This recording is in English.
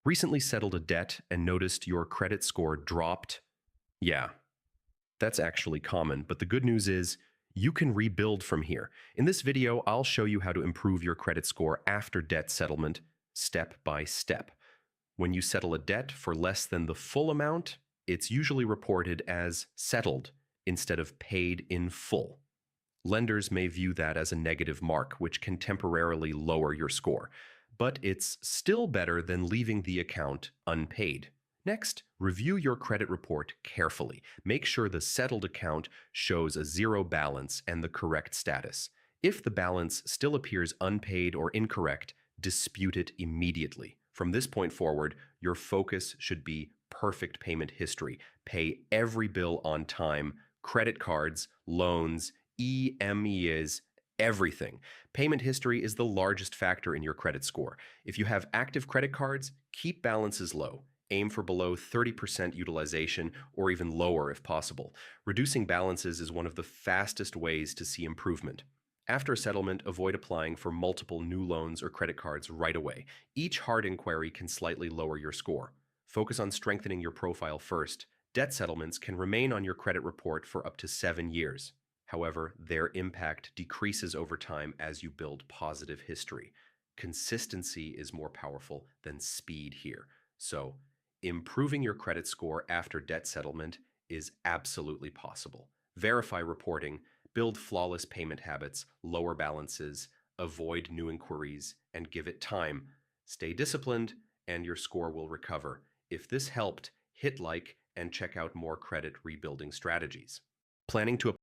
Recently settled a debt and noticed your credit score dropped? Yeah, that's actually common, but the good news is you can rebuild from here. In this video, I'll show you how to improve your credit score after debt settlement, step by step. When you settle a debt for less than the full amount, it's usually reported as settled instead of paid in full. Lenders may view that as a negative mark, which can temporarily lower your score, but it's still better than leaving the account unpaid. Next, review your credit report carefully. Make sure the settled account shows a zero balance and the correct status. If the balance still appears unpaid or incorrect, dispute it immediately. From this point forward, your focus should be perfect payment history. Pay every bill on time, credit cards, loans, EMEs, everything. Payment history is the largest factor in your credit score. If you have active credit cards, keep balances low. Aim for below 30% utilization or even lower if possible. Reducing balances is one of the fastest ways to see improvement. After a settlement, avoid applying for multiple new loans or credit cards right away. Each hard inquiry can slightly lower your score. Focus on strengthening your profile first. Debt settlements can remain on your credit report for up to 7 years. However, their impact decreases over time as you build positive history. Consistency is more powerful than speed here. So, improving your credit score after debt settlement is absolutely possible. Verify reporting, build flawless payment habits, lower balances, avoid new inquiries, and give it time. Stay disciplined, and your score will recover. If this helped, hit like and check out more credit rebuilding strategies. Planning to